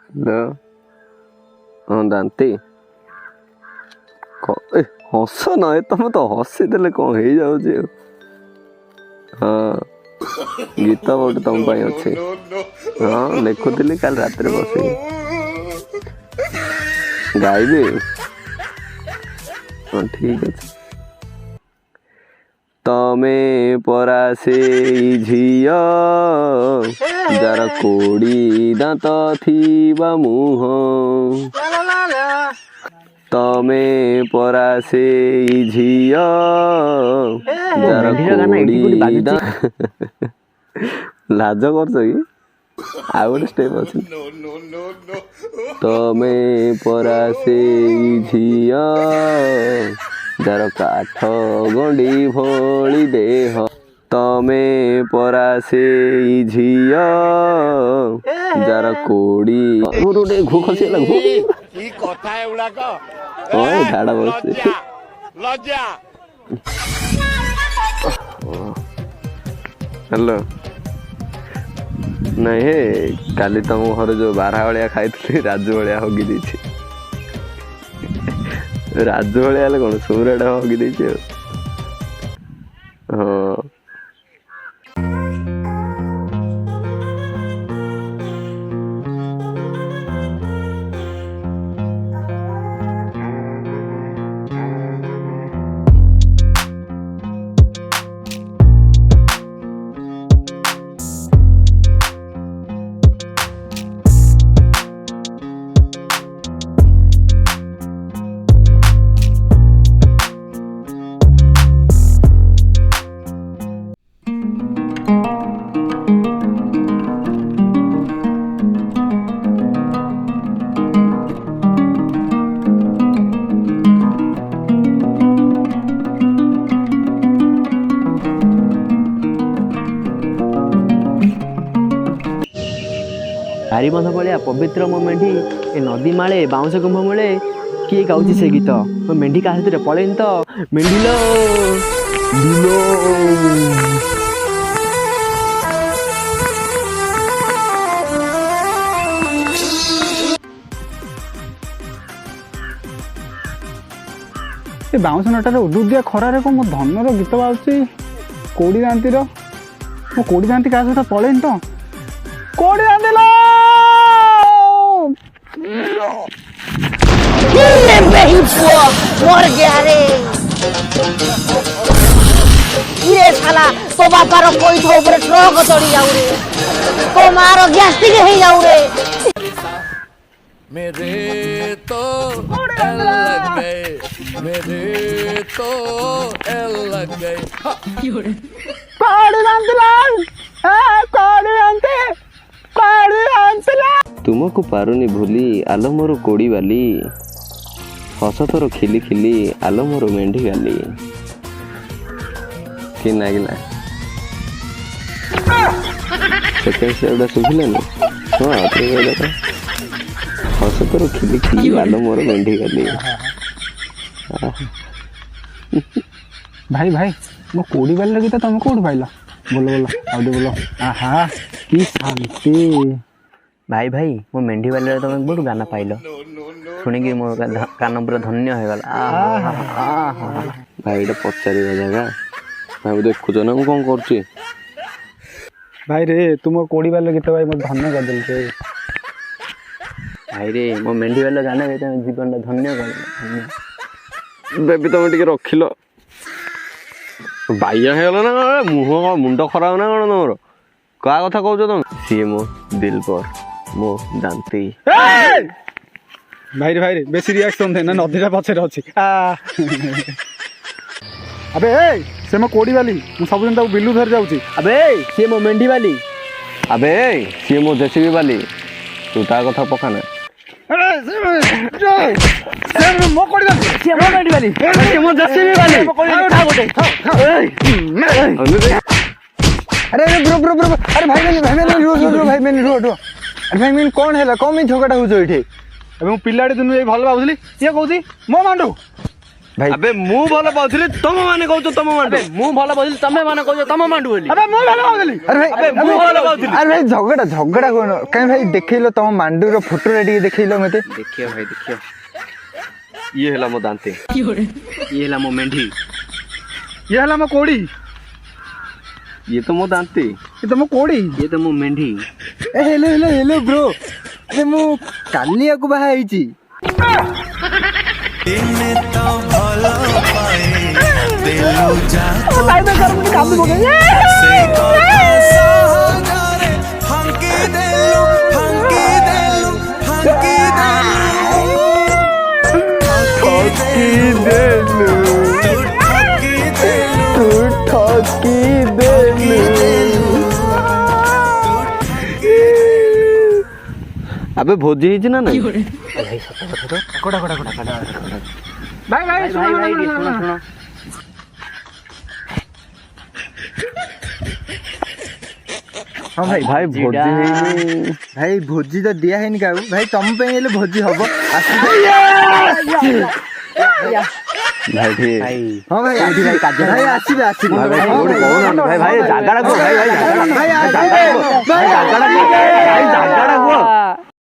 hello हाँ दांती हस ना तुम तो हसी देले कौन हो जाऊँ हाँ गीत गोटे तुम अच्छे हाँ लिखुली काल रात बस गाइबी हाँ ठीक अच्छे तमे परा से झिया जार कोड़ी दांत थीबा मुह तमे परा से झिया जार कोड़ी लाज कर आउ गोटे स्टेप अच्छे तमे परा से झिया जार काठ गंडी भली देह तमे परा से झिया जार कोड़ी गोटे घु खसीगला घु झाड़ा बस हेलो नहीं हे काली तुम घर जो बारहा भाया खाई राजू भाया हगी दी राजू भाया कौन सौराटा हगी दी हाँ बारीबंध भाया पवित्र मो मेढी ए नदी माले बाउंश कुंभ मूले किए गाँची से गीत मो मेढी क्या हाथ पलैन तो मेढीलो बाउंश नटार उदुदिया खरारे को मो धनर गीत बाजुची कोड़ी दांती मो कोड़ी दांती क्या सहित पलैन तो कोड़ी दांती मर गया रे ये साला तो बापार कोई तो ऊपर ट्रक चढ़ी जाऊ रे तो मार गैस्ट्रिक हो जाऊ रे मेरे तो एल लग गए मेरे तो एल लग गए तुमको पारुनी भूली आलो मोर कोड़ी वाली हस तोर खिली खिली आलो मोर मेंढी गाली कि नागिला सेकेंड से सुखिला ना हाँ हस तोर खिली खिली आलो मोर मेंढी गाली भाई भाई मो कोड़ी वाली गीत तुम कौट पाइल बोलो बोलो आउ बोलो आहा की शांति भाई भाई मो मेढी वाले तुम बहुत गाना पाइल शुणिकी मो कान पूरा धन्य हो गला भाई पचार जगह भाई देखुच ना कौन कर भाई रे तुम कोड़ी वाले गीत भाई मत धन्य कर दिल भाई रे मो मेढी वाले गाना गाई जीवन धन्य कर बेबी तुम टे रखिल बाइया होगा ना मुह मुंड खराब ना कौन तुम क्या कथा कौच तुम सी मो दिल पर मो दांती भाई रे बेसी रिएक्शन दे ना नदीटा पछरे अछि अबे से मो कोड़ी वाली मु सब दिन बिल्लू धर जाउची अबे सी मो मेढी वाली अबे सी मो जेसीबी वाली तू ता कथा पकाना अरे से मो कोड़ी वाली सी मो मेढी वाली सी मो जेसीबी वाली उठा गोटे अरे ब्रो ब्रो ब्रो अरे भाई मैंने रो अरे भाई मैंने कौन है झगड़ा हो अबे मु पिलाड़ी दिन भल भावुली ये कहूँ मो मांडू ଭାଇ ଆବେ ମୁଁ ଭଲ ପାଉଥିଲି ତମ ମାନେ କହୁଛ ତମ ମାଣ୍ଡୁ ମୁଁ ଭଲ ପାଉଥିଲି ତମେ ମାନେ କହୁଛ ତମ ମାଣ୍ଡୁ ବୋଲି ଆରେ ଭାଇ ମୁଁ ଭଲ ପାଉଥିଲି ଆରେ ଭାଇ ଝଗଡ଼ା କଣ କାଇଁ ଭାଇ ଦେଖେଇଲ ତମ ମାଣ୍ଡୁର ଫଟୋରେ ଟିକେ ଦେଖେଇଲ ମତେ ଦେଖିବ ଭାଇ ଦେଖିବ ଇଏ ହେଲା ମୋ ଦାନ୍ତେ ଇଏ ହେଲା ମୋ ମେଣ୍ଢି ଇଏ ହେଲା ମୋ କୋଡ଼ି ଇଏ ତ ମୋ ଦାନ୍ତେ ଏ ତମ କୋଡ଼ି ଇଏ ତ ମୋ ମେଣ୍ଢି ଏ ହେଲୋ ବ୍ରୋ ଆରେ ମୁଁ କାଲିଆକୁ ବାହା ହେଇଛି আবে ভোজি ହେଇଛି ନା ନାଇଁ ଭାଇ ଭାଇ ଭାଇ ଟିକେ ଶୁଣ ଶୁଣ ହଁ ଭାଇ ଭାଇ ଭୋଜି ହେଇନି ଭାଇ ଭୋଜି ତ ଦିଆ ହେଇନି କାହାକୁ ଭାଇ ତମ ପାଇଁ ହେଲେ ଭୋଜି ହବ ଆସିବେ ଭାଇ ଟିକେ ହଁ ଭାଇ ଭାଇ ଆସିବେ ଆସିବେ ଭାଇ ଭାଇ କୋଉଠି କହୁନାହାନ୍ତି ଭାଇ ଭାଇ ଜାଗାଟା କୁହ ଭାଇ ଭାଇ ଜାଗାଟା ଭାଇ ଭାଇ ଜାଗାଟା କୁହ